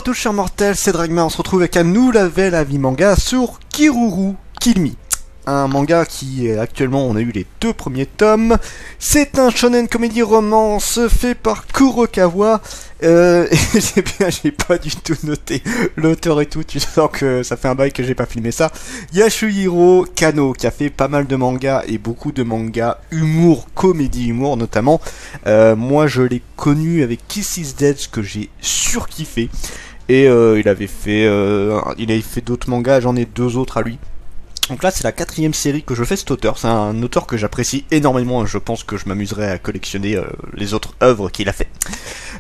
Bonjour à tous chers mortels, c'est Dragma, on se retrouve avec un nouvel avis manga sur Kiruru Kill Me. Un manga qui actuellement on a eu les 2 premiers tomes. C'est un shonen comédie romance fait par Kurokawa. J'ai pas du tout noté l'auteur et tout, tu sens que ça fait un bail que j'ai pas filmé ça. Yasuhiro Kano qui a fait pas mal de mangas et beaucoup de mangas humour, comédie humour notamment. Moi je l'ai connu avec Kiss Is Dead que j'ai surkiffé. Et il avait fait d'autres mangas, j'en ai 2 autres à lui. Donc là c'est la 4ème série que je fais cet auteur, c'est un auteur que j'apprécie énormément, je pense que je m'amuserai à collectionner les autres œuvres qu'il a fait.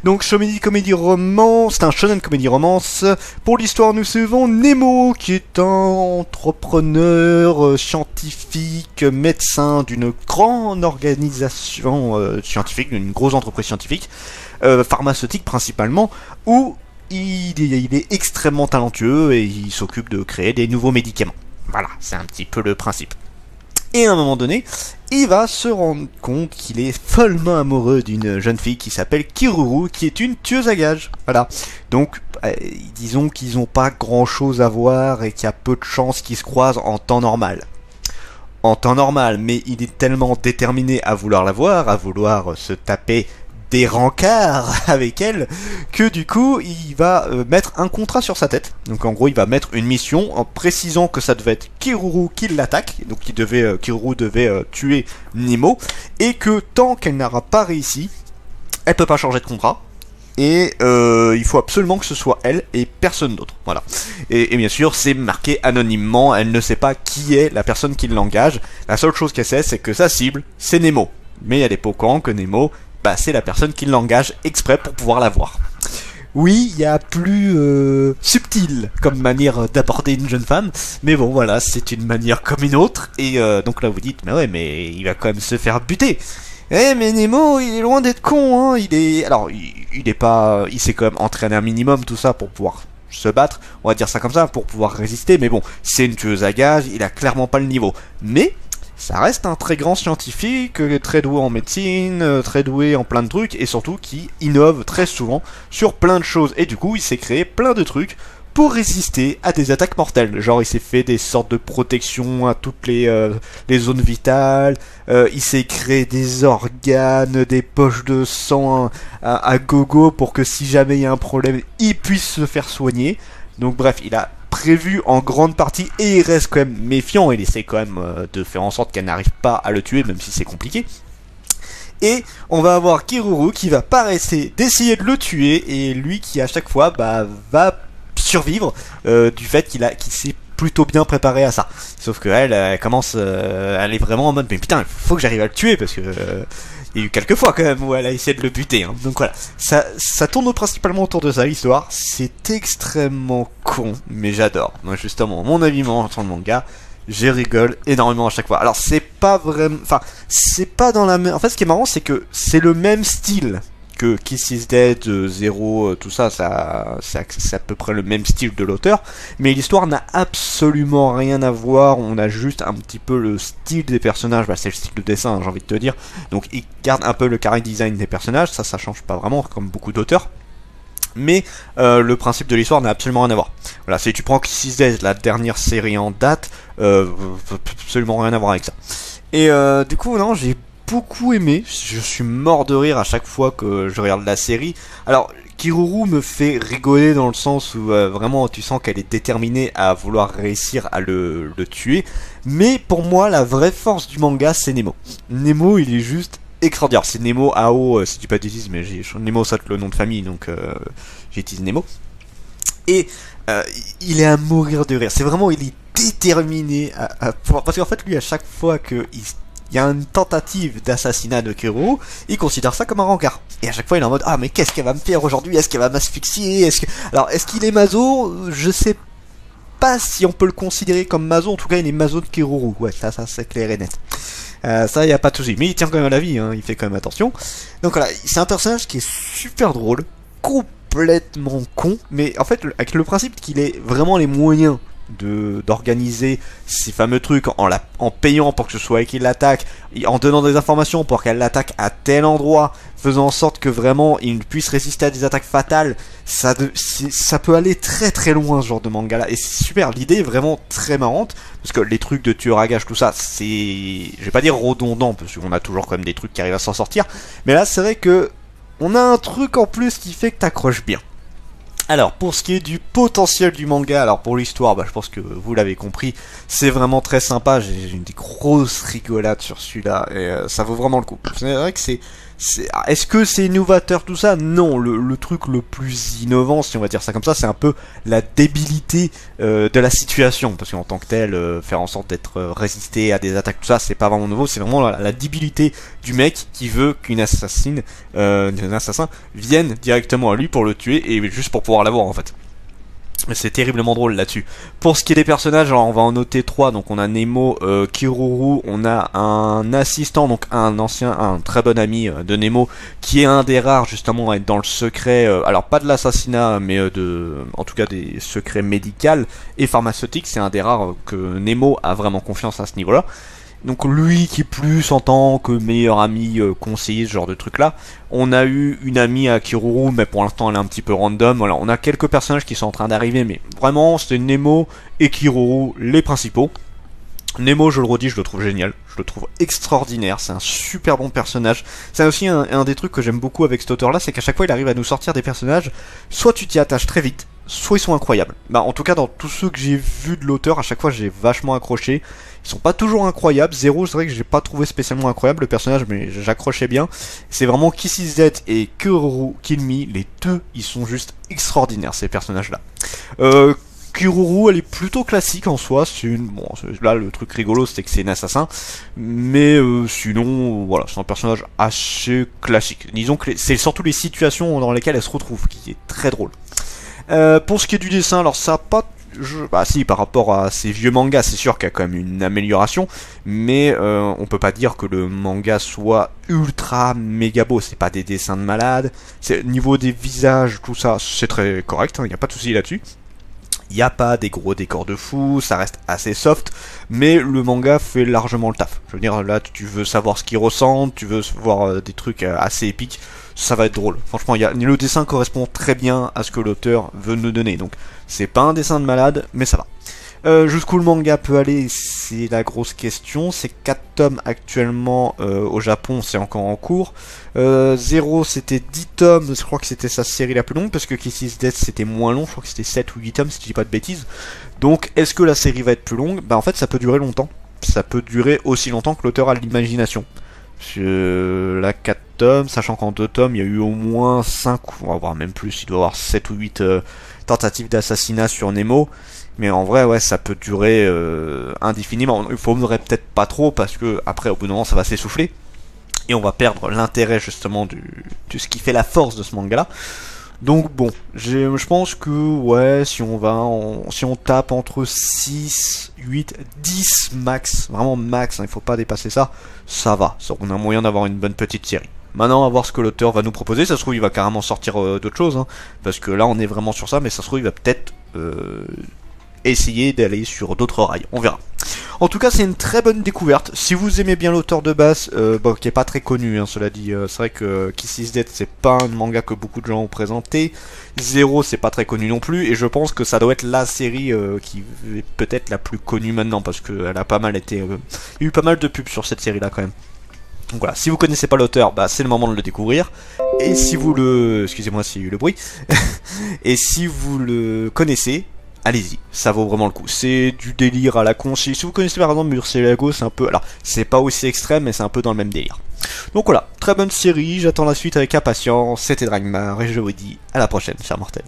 Donc shonen comédie romance, c'est un shonen comédie romance. Pour l'histoire nous suivons Nemo qui est un entrepreneur scientifique, médecin d'une grande organisation scientifique, d'une grosse entreprise scientifique, pharmaceutique principalement, où il est extrêmement talentueux et il s'occupe de créer des nouveaux médicaments. Voilà, c'est un petit peu le principe. Et à un moment donné, il va se rendre compte qu'il est follement amoureux d'une jeune fille qui s'appelle Kiruru, qui est une tueuse à gages. Voilà. Donc, disons qu'ils n'ont pas grand chose à voir et qu'il y a peu de chances qu'ils se croisent en temps normal. En temps normal, mais il est tellement déterminé à vouloir la voir, à vouloir se taper des rencarts avec elle, que du coup il va mettre un contrat sur sa tête. Donc en gros il va mettre une mission en précisant que ça devait être Kiruru qui l'attaque, donc Kiruru devait tuer Nemo, et que tant qu'elle n'aura pas réussi, elle peut pas changer de contrat. Et il faut absolument que ce soit elle et personne d'autre. Voilà. Et bien sûr, c'est marqué anonymement. Elle ne sait pas qui est la personne qui l'engage. La seule chose qu'elle sait, c'est que sa cible, c'est Nemo. Mais elle est pas au courant que Nemo, c'est la personne qui l'engage exprès pour pouvoir la voir. Oui, il y a plus subtil comme manière d'aborder une jeune femme, mais bon voilà, c'est une manière comme une autre, et donc là vous dites, mais ouais, mais il va quand même se faire buter. Eh mais Nemo, il est loin d'être con, hein, il s'est quand même entraîné un minimum tout ça pour pouvoir se battre, on va dire ça comme ça, pour pouvoir résister, mais bon, c'est une tueuse à gages, il a clairement pas le niveau. Mais ça reste un très grand scientifique, très doué en médecine, très doué en plein de trucs, et surtout qui innove très souvent sur plein de choses. Et du coup, il s'est créé plein de trucs pour résister à des attaques mortelles. Genre, il s'est fait des sortes de protections à toutes les zones vitales, il s'est créé des organes, des poches de sang à gogo pour que si jamais il y a un problème, il puisse se faire soigner. Donc bref, il a prévu en grande partie, et il reste quand même méfiant, il essaie quand même de faire en sorte qu'elle n'arrive pas à le tuer, même si c'est compliqué. Et on va avoir Kiruru qui va pas essayer d'essayer de le tuer, et lui qui à chaque fois va survivre du fait qu'il s'est plutôt bien préparé à ça. Sauf que elle commence, elle est vraiment en mode mais putain, il faut que j'arrive à le tuer parce que il y a eu quelques fois quand même où elle a essayé de le buter, hein. Donc voilà, ça tourne principalement autour de ça, l'histoire. C'est extrêmement con, mais j'adore. Moi justement, mon avis sur le manga, je rigole énormément à chaque fois. Alors c'est pas vraiment, enfin c'est pas dans la même. En fait, ce qui est marrant, c'est que c'est le même style que Kiss Is Dead, Zero, tout ça, c'est à peu près le même style de l'auteur, mais l'histoire n'a absolument rien à voir. On a juste un petit peu le style des personnages, c'est le style de dessin, hein, j'ai envie de te dire. Donc il garde un peu le character design des personnages, ça change pas vraiment, comme beaucoup d'auteurs. Mais le principe de l'histoire n'a absolument rien à voir. Voilà, si tu prends Kiss Is Dead, la dernière série en date, absolument rien à voir avec ça. Et du coup, non, j'ai beaucoup aimé, je suis mort de rire à chaque fois que je regarde la série. Alors, Kiruru me fait rigoler dans le sens où vraiment tu sens qu'elle est déterminée à vouloir réussir à le tuer. Mais pour moi, la vraie force du manga, c'est Nemo. Nemo, il est juste extraordinaire. C'est Nemo AO, si tu dis pas de bêtises, mais Nemo, ça le nom de famille, donc j'utilise Nemo. Et il est à mourir de rire. C'est vraiment, il est déterminé parce qu'en fait, lui, à chaque fois qu'il y a une tentative d'assassinat de Kiruru, il considère ça comme un rencard. Et à chaque fois il est en mode ah mais qu'est-ce qu'elle va me faire aujourd'hui, est-ce qu'elle va m'asphyxier, alors est-ce qu'il est maso, je sais pas si on peut le considérer comme maso, en tout cas il est maso de Kiruru, ouais ça c'est clair et net. Ça y a pas de souci, mais il tient quand même à la vie, hein, il fait quand même attention. Donc voilà, c'est un personnage qui est super drôle, complètement con, mais en fait avec le principe qu'il ait vraiment les moyens d'organiser ces fameux trucs en payant pour que ce soit elle qui l'attaque, en donnant des informations pour qu'elle l'attaque à tel endroit, faisant en sorte que vraiment il puisse résister à des attaques fatales, ça peut aller très très loin ce genre de manga là, et c'est super, l'idée est vraiment très marrante, parce que les trucs de tueur à gage, tout ça, c'est, je vais pas dire redondant, parce qu'on a toujours quand même des trucs qui arrivent à s'en sortir, mais là c'est vrai que on a un truc en plus qui fait que t'accroches bien. Alors, pour ce qui est du potentiel du manga, alors pour l'histoire, bah, je pense que vous l'avez compris, c'est vraiment très sympa, j'ai une des grosses rigolades sur celui-là, et ça vaut vraiment le coup. C'est vrai que est-ce que c'est innovateur tout ça? Non, le truc le plus innovant, si on va dire ça comme ça, c'est un peu la débilité de la situation, parce qu'en tant que tel, faire en sorte d'être résisté à des attaques, tout ça, c'est pas vraiment nouveau, c'est vraiment la débilité du mec qui veut qu'un assassin vienne directement à lui pour le tuer, et juste pour pouvoir l'avoir en fait. C'est terriblement drôle là-dessus. Pour ce qui est des personnages, alors on va en noter 3. Donc on a Nemo, Kiruru, on a un assistant, donc un très bon ami de Nemo, qui est un des rares justement à être dans le secret, alors pas de l'assassinat, mais en tout cas des secrets médicaux et pharmaceutiques. C'est un des rares que Nemo a vraiment confiance à ce niveau-là. Donc lui qui est plus en tant que meilleur ami, conseiller, ce genre de truc là. On a eu une amie à Kiruru, mais pour l'instant elle est un petit peu random. Voilà, on a quelques personnages qui sont en train d'arriver, mais vraiment c'est Nemo et Kiruru les principaux. Nemo, je le redis, je le trouve génial, je le trouve extraordinaire, c'est un super bon personnage. C'est aussi un des trucs que j'aime beaucoup avec cet auteur là, c'est qu'à chaque fois il arrive à nous sortir des personnages, soit tu t'y attaches très vite, soit ils sont incroyables. Bah en tout cas dans tous ceux que j'ai vus de l'auteur, à chaque fois j'ai vachement accroché. Ils sont pas toujours incroyables, Zero c'est vrai que j'ai pas trouvé spécialement incroyable le personnage, mais j'accrochais bien. C'est vraiment Kiss Is Dead et Kiruru Kill Me, les deux ils sont juste extraordinaires ces personnages là. Kiruru, elle est plutôt classique en soi, bon, là le truc rigolo c'est que c'est une assassin, mais sinon, voilà, c'est un personnage assez classique. Disons que c'est surtout les situations dans lesquelles elle se retrouve qui est très drôle. Pour ce qui est du dessin, alors ça a pas... bah si, par rapport à ces vieux mangas, c'est sûr qu'il y a quand même une amélioration, mais on peut pas dire que le manga soit ultra méga beau, c'est pas des dessins de malade, niveau des visages, tout ça, c'est très correct, il n'y a pas de souci là-dessus. Il n'y a pas des gros décors de fou, ça reste assez soft, mais le manga fait largement le taf. Je veux dire, là, tu veux savoir ce qu'il ressent, tu veux voir des trucs assez épiques, ça va être drôle. Franchement, le dessin correspond très bien à ce que l'auteur veut nous donner, donc c'est pas un dessin de malade, mais ça va. Jusqu'où le manga peut aller, c'est la grosse question. C'est 4 tomes actuellement au Japon, c'est encore en cours. Zero c'était 10 tomes, je crois que c'était sa série la plus longue, parce que Kiss Is Dead c'était moins long, je crois que c'était 7 ou 8 tomes si je dis pas de bêtises. Donc est-ce que la série va être plus longue? Bah en fait ça peut durer longtemps. Ça peut durer aussi longtemps que l'auteur a l'imagination. Là 4 tomes, sachant qu'en 2 tomes il y a eu au moins 5, on va voir même plus, il doit y avoir 7 ou 8 tentatives d'assassinat sur Nemo. Mais en vrai, ouais, ça peut durer indéfiniment. Il faudrait peut-être pas trop, parce que après, au bout d'un moment, ça va s'essouffler. Et on va perdre l'intérêt, justement, de ce qui fait la force de ce manga-là. Donc, bon, je pense que, ouais, si on tape entre 6, 8, 10 max, vraiment max, hein, il faut pas dépasser ça, ça va. On a moyen d'avoir une bonne petite série. Maintenant, à voir ce que l'auteur va nous proposer. Ça se trouve, il va carrément sortir d'autres choses, hein, parce que là, on est vraiment sur ça, mais ça se trouve, il va peut-être... essayer d'aller sur d'autres rails, on verra. En tout cas, c'est une très bonne découverte. Si vous aimez bien l'auteur de base, bon, qui est pas très connu, hein, cela dit, c'est vrai que Kiss Is Dead, c'est pas un manga que beaucoup de gens ont présenté. Zero, c'est pas très connu non plus, et je pense que ça doit être la série qui est peut-être la plus connue maintenant, parce qu'elle a pas mal été... il y a eu pas mal de pubs sur cette série-là quand même. Donc voilà, si vous connaissez pas l'auteur, bah c'est le moment de le découvrir. Et si vous le... Excusez-moi s'il y a eu le bruit. Et si vous le connaissez... Allez-y, ça vaut vraiment le coup. C'est du délire à la con. Si vous connaissez par exemple Murcielago, c'est un peu... Alors, c'est pas aussi extrême, mais c'est un peu dans le même délire. Donc voilà, très bonne série, j'attends la suite avec impatience. C'était Dragmar, et je vous dis à la prochaine, chers mortels.